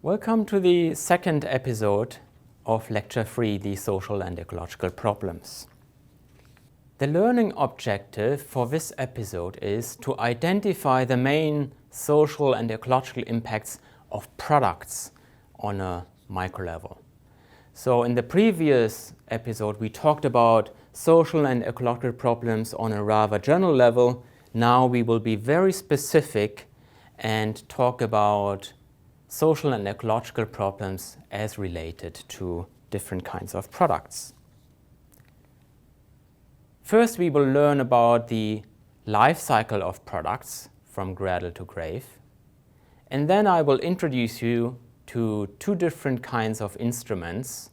Welcome to the second episode of Lecture 3, the Social and Ecological Problems. The learning objective for this episode is to identify the main social and ecological impacts of products on a micro level. So in the previous episode we talked about social and ecological problems on a rather general level. Now we will be very specific and talk about social and ecological problems as related to different kinds of products. First, we will learn about the life cycle of products from cradle to grave. And then I will introduce you to two different kinds of instruments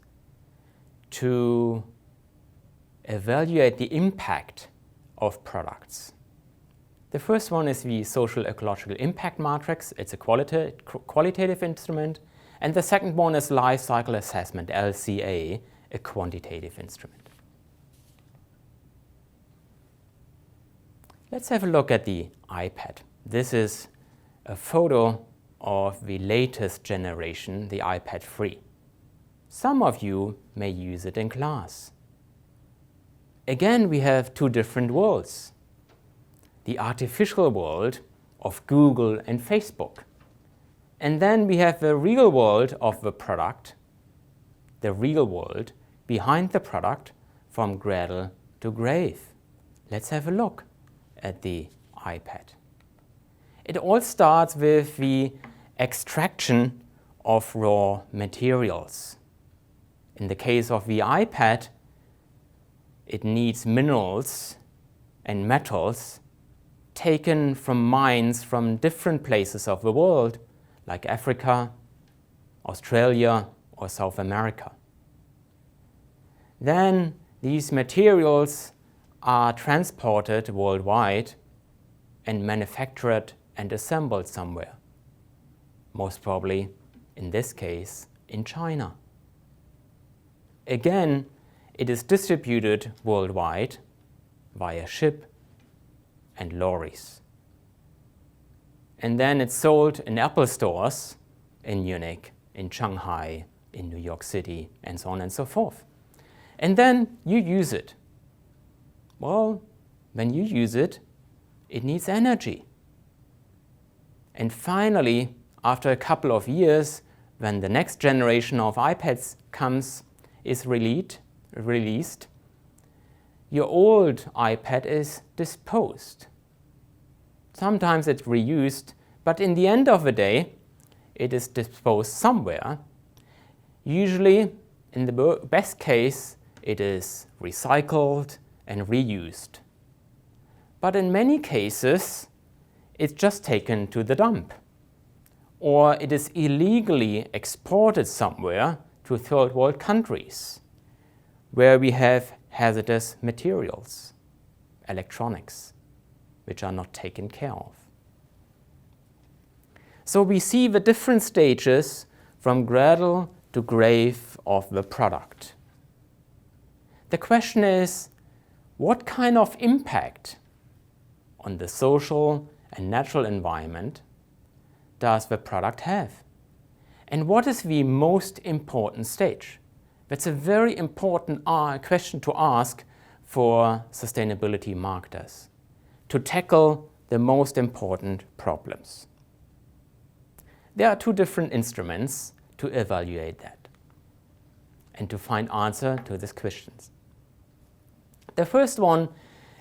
to evaluate the impact of products. The first one is the Socio-Ecological Impact Matrix. It's a qualitative instrument. And the second one is Life Cycle Assessment, LCA, a quantitative instrument. Let's have a look at the iPad. This is a photo of the latest generation, the iPad 3. Some of you may use it in class. Again, we have two different worlds. The artificial world of Google and Facebook. And then we have the real world of the product, the real world behind the product from cradle to grave. Let's have a look at the iPad. It all starts with the extraction of raw materials. In the case of the iPad, it needs minerals and metals taken from mines from different places of the world, like Africa, Australia, or South America. Then these materials are transported worldwide and manufactured and assembled somewhere. Most probably, in this case, in China. Again, it is distributed worldwide via ship and lorries. And then it's sold in Apple stores in Munich, in Shanghai, in New York City, and so on and so forth. And then you use it. Well, when you use it, it needs energy. And finally, after a couple of years, when the next generation of iPads is released, your old iPad is disposed. Sometimes it's reused, but in the end of the day, it is disposed somewhere. Usually, in the best case, it is recycled and reused. But in many cases, it's just taken to the dump. Or it is illegally exported somewhere to third world countries where we have hazardous materials, electronics, which are not taken care of. So we see the different stages from cradle to grave of the product. The question is, what kind of impact on the social and natural environment does the product have? And what is the most important stage? That's a very important question to ask for sustainability marketers, to tackle the most important problems. There are two different instruments to evaluate that and to find answer to these questions. The first one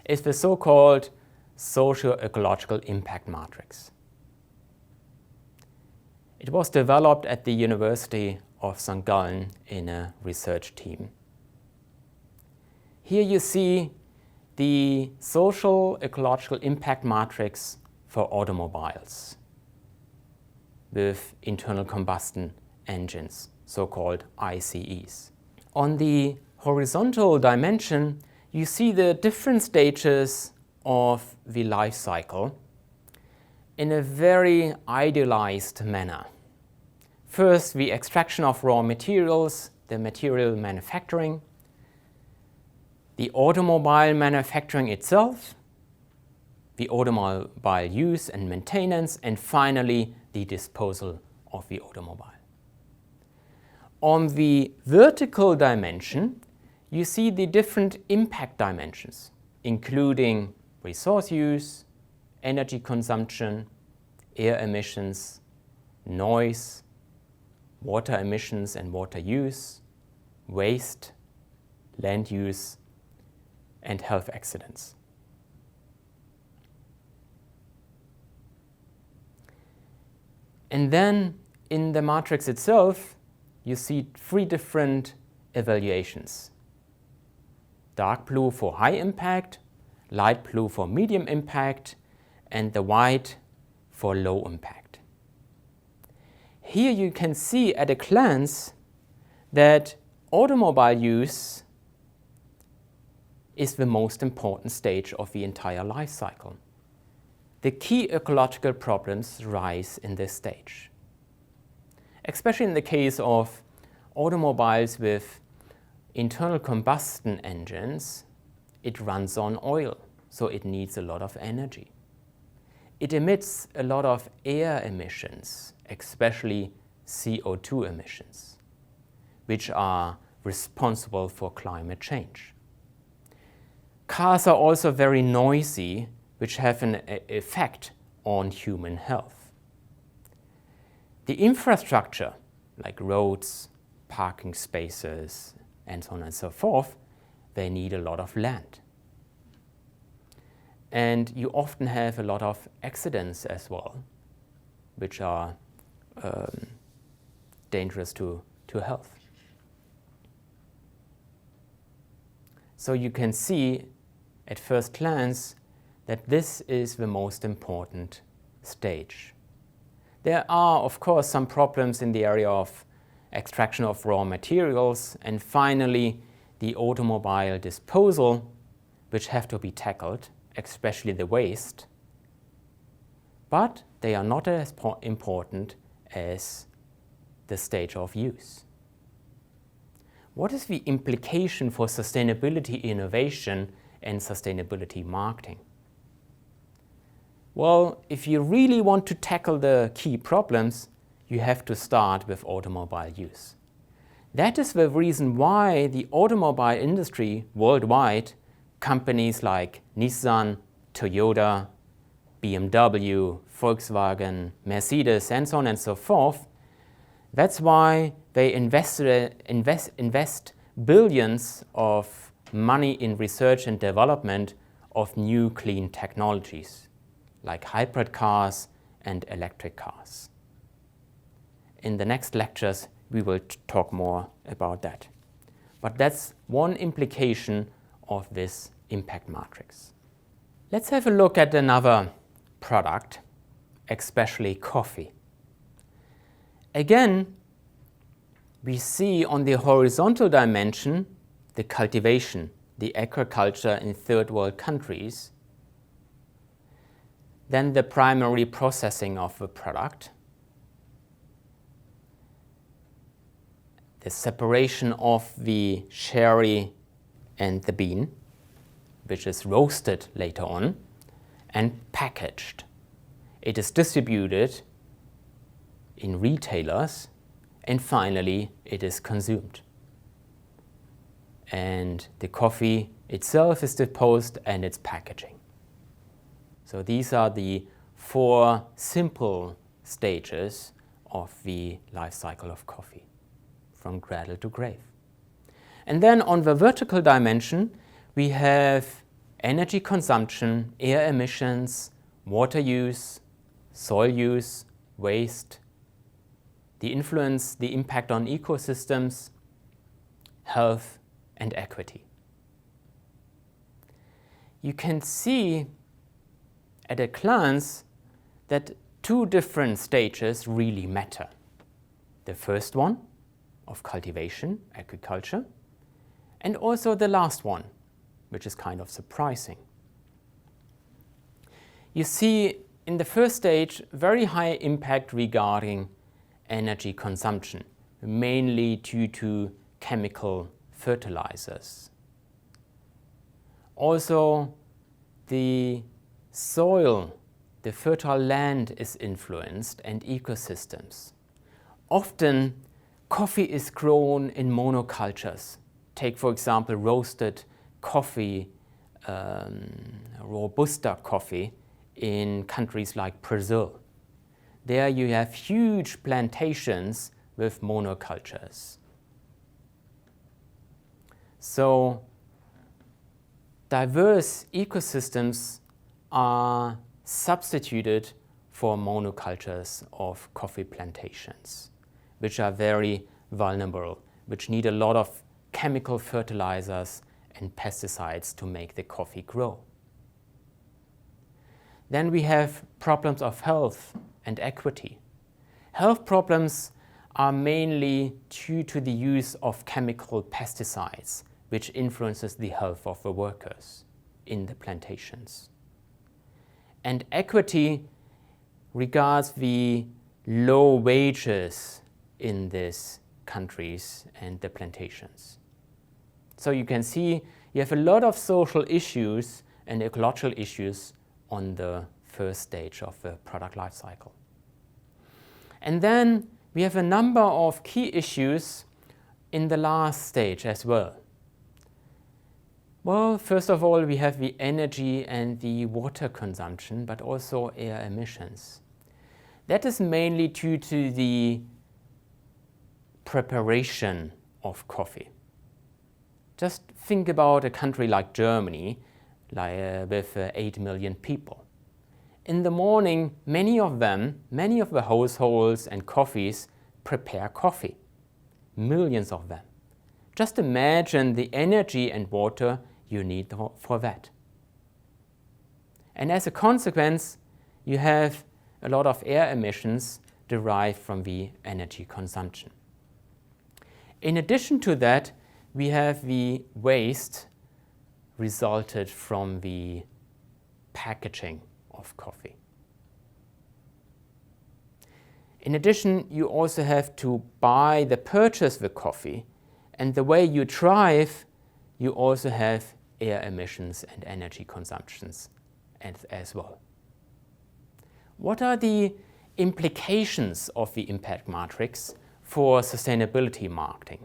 is the so-called Socio-Ecological Impact Matrix. It was developed at the University of St. Gallen in a research team. Here you see the Social Ecological Impact Matrix for automobiles with internal combustion engines, so-called ICEs. On the horizontal dimension, you see the different stages of the life cycle in a very idealized manner. First, the extraction of raw materials, the material manufacturing, the automobile manufacturing itself, the automobile use and maintenance, and finally the disposal of the automobile. On the vertical dimension, you see the different impact dimensions, including resource use, energy consumption, air emissions, noise, water emissions and water use, waste, land use, and health accidents. And then in the matrix itself, you see three different evaluations. Dark blue for high impact, light blue for medium impact, and the white for low impact. Here you can see at a glance that automobile use is the most important stage of the entire life cycle. The key ecological problems rise in this stage. Especially in the case of automobiles with internal combustion engines, it runs on oil, so it needs a lot of energy. It emits a lot of air emissions, especially CO2 emissions, which are responsible for climate change. Cars are also very noisy, which have an effect on human health. The infrastructure, like roads, parking spaces, and so on and so forth, they need a lot of land. And you often have a lot of accidents as well, which are dangerous to health. So you can see at first glance that this is the most important stage. There are, of course, some problems in the area of extraction of raw materials, and finally the automobile disposal, which have to be tackled, especially the waste, but they are not as important as the stage of use. What is the implication for sustainability innovation and sustainability marketing? Well, if you really want to tackle the key problems, you have to start with automobile use. That is the reason why the automobile industry worldwide, companies like Nissan, Toyota, BMW, Volkswagen, Mercedes, and so on and so forth, that's why they invest billions of money in research and development of new clean technologies, like hybrid cars and electric cars. In the next lectures, we will talk more about that. But that's one implication of this impact matrix. Let's have a look at another product, especially coffee. Again, we see on the horizontal dimension the cultivation, the agriculture in third world countries, then the primary processing of the product, the separation of the sherry and the bean, which is roasted later on, and packaged. It is distributed in retailers, and finally it is consumed. And the coffee itself is disposed and its packaging. So these are the four simple stages of the life cycle of coffee, from cradle to grave. And then on the vertical dimension, we have energy consumption, air emissions, water use, soil use, waste, the influence, the impact on ecosystems, health, and equity. You can see at a glance that two different stages really matter. The first one, of cultivation, agriculture, and also the last one, which is kind of surprising. You see in the first stage very high impact regarding energy consumption, mainly due to chemical fertilizers. Also, the soil, the fertile land is influenced, and ecosystems. Often Coffee is grown in monocultures. Take, for example, roasted coffee, Robusta coffee in countries like Brazil. There you have huge plantations with monocultures. So diverse ecosystems are substituted for monocultures of coffee plantations, which are very vulnerable, which need a lot of chemical fertilizers and pesticides to make the coffee grow. Then we have problems of health and equity. Health problems are mainly due to the use of chemical pesticides, which influences the health of the workers in the plantations. And equity regards the low wages in these countries and the plantations. So you can see you have a lot of social issues and ecological issues on the first stage of the product life cycle. And then we have a number of key issues in the last stage as well. Well, first of all, we have the energy and the water consumption, but also air emissions. That is mainly due to the preparation of coffee. Just think about a country like Germany, with 8 million people. In the morning, many of the households and coffees prepare coffee. Millions of them. Just imagine the energy and water you need for that. And as a consequence, you have a lot of air emissions derived from the energy consumption. In addition to that, we have the waste resulted from the packaging of coffee. In addition, you also have to purchase the coffee, and the way you drive, you also have air emissions and energy consumptions as well. What are the implications of the impact matrix for sustainability marketing?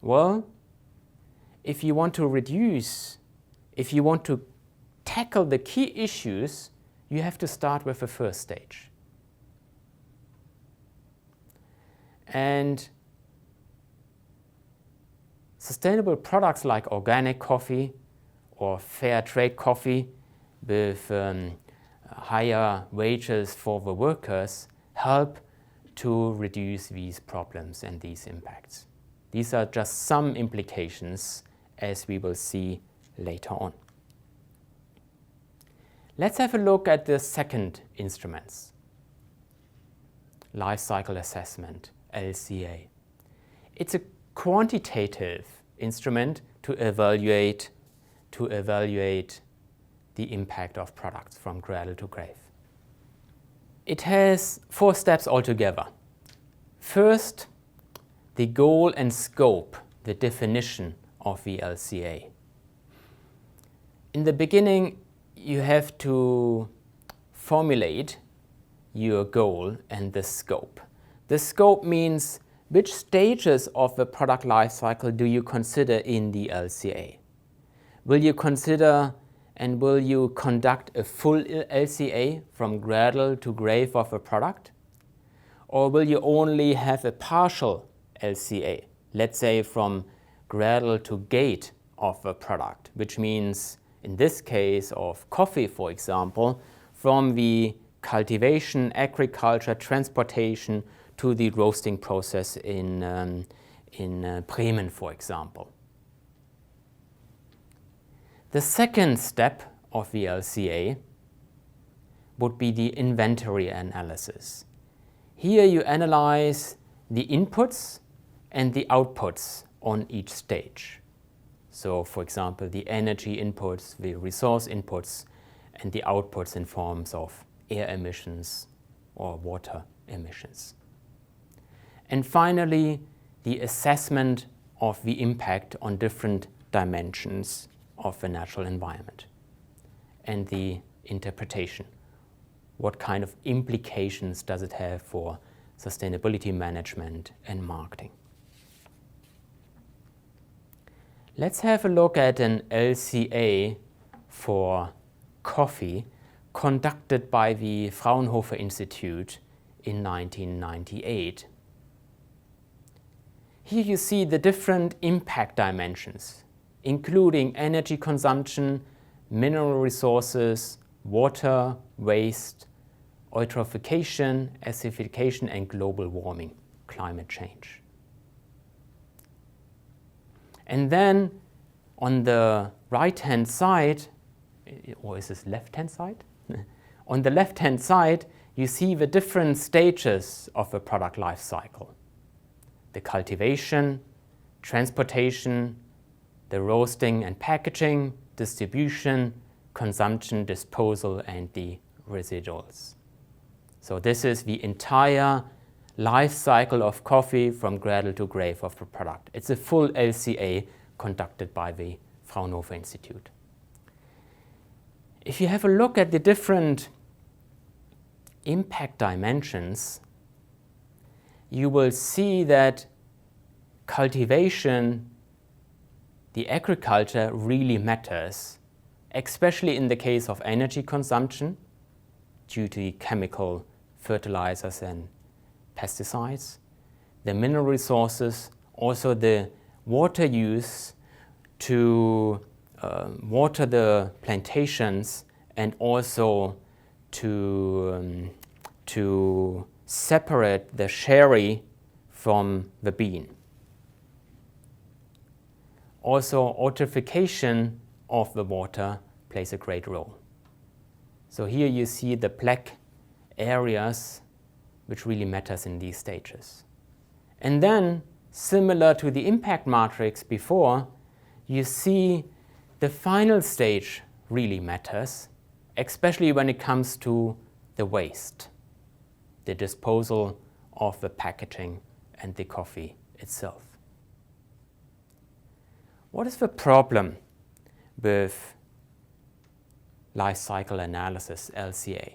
Well, if you want to tackle the key issues, you have to start with the first stage. And sustainable products like organic coffee or fair trade coffee with higher wages for the workers help to reduce these problems and these impacts. These are just some implications, as we will see later on. Let's have a look at the second instruments. Life cycle assessment, LCA. It's a quantitative instrument to evaluate the impact of products from cradle to grave. It has 4 steps altogether. First, the goal and scope, the definition of the LCA. In the beginning, you have to formulate your goal and the scope. The scope means which stages of the product life cycle do you consider in the LCA? Will you consider and will you conduct a full LCA from cradle to grave of a product? Or will you only have a partial LCA, let's say from cradle to gate of a product, which means in this case of coffee, for example, from the cultivation, agriculture, transportation to the roasting process in Bremen, for example. The second step of the LCA would be the inventory analysis. Here you analyze the inputs and the outputs on each stage. So, for example, the energy inputs, the resource inputs, and the outputs in forms of air emissions or water emissions. And finally, the assessment of the impact on different dimensions of the natural environment and the interpretation. What kind of implications does it have for sustainability management and marketing. Let's have a look at an LCA for coffee conducted by the Fraunhofer Institute in 1998. Here you see the different impact dimensions, including energy consumption, mineral resources, water, waste, eutrophication, acidification, and global warming, climate change. And then on the right-hand side, or is this left-hand side? On the left-hand side, you see the different stages of a product life cycle. The cultivation, transportation, the roasting and packaging, distribution, consumption, disposal, and the residuals. So this is the entire life cycle of coffee from cradle to grave of the product. It's a full LCA conducted by the Fraunhofer Institute. If you have a look at the different impact dimensions, you will see that cultivation, the agriculture really matters, especially in the case of energy consumption due to chemical fertilizers and pesticides, the mineral resources, also the water use to water the plantations, and also to separate the sherry from the bean. Also, eutrophication of the water plays a great role. So here you see the black areas which really matters in these stages. And then, similar to the impact matrix before, you see the final stage really matters, especially when it comes to the waste, the disposal of the packaging and the coffee itself. What is the problem with life cycle analysis, LCA?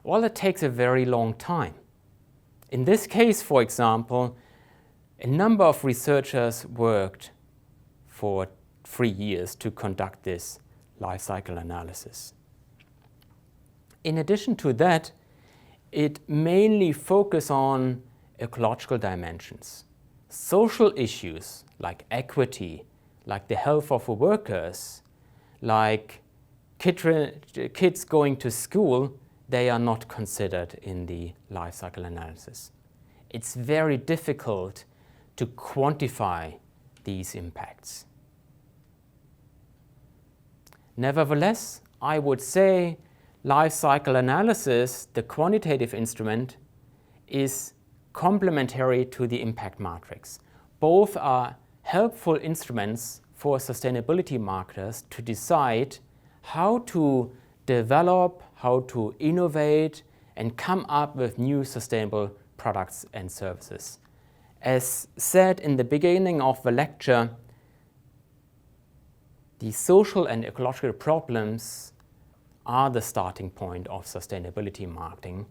Well, it takes a very long time. In this case, for example, a number of researchers worked for 3 years to conduct this life cycle analysis. In addition to that, it mainly focuses on ecological dimensions. Social issues like equity, like the health of the workers, like kids going to school, they are not considered in the life cycle analysis. It's very difficult to quantify these impacts. Nevertheless, I would say life cycle analysis, the quantitative instrument, is complementary to the impact matrix. Both are helpful instruments for sustainability marketers to decide how to develop, how to innovate, and come up with new sustainable products and services. As said in the beginning of the lecture, the social and ecological problems are the starting point of sustainability marketing,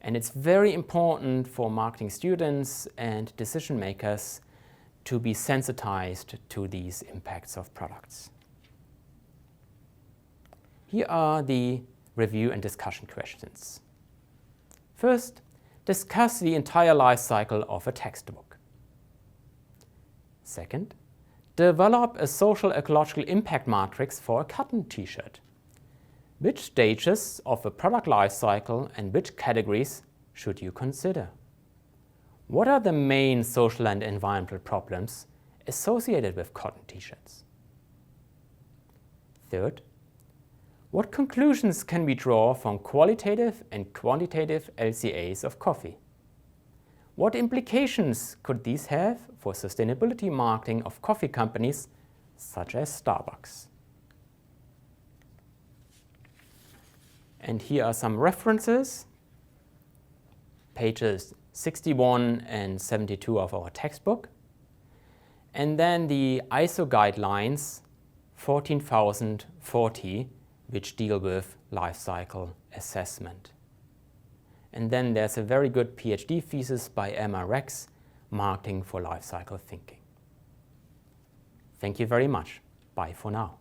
and it's very important for marketing students and decision makers to be sensitized to these impacts of products. Here are the review and discussion questions. First, discuss the entire life cycle of a textbook. Second, develop a social ecological impact matrix for a cotton t-shirt. Which stages of the product life cycle and which categories should you consider? What are the main social and environmental problems associated with cotton t-shirts? Third, what conclusions can we draw from qualitative and quantitative LCAs of coffee? What implications could these have for sustainability marketing of coffee companies such as Starbucks? And here are some references, pages 61 and 72 of our textbook, and then the ISO guidelines 14040, which deal with life cycle assessment. And then there's a very good PhD thesis by Emma Rex, Marketing for Lifecycle Thinking. Thank you very much. Bye for now.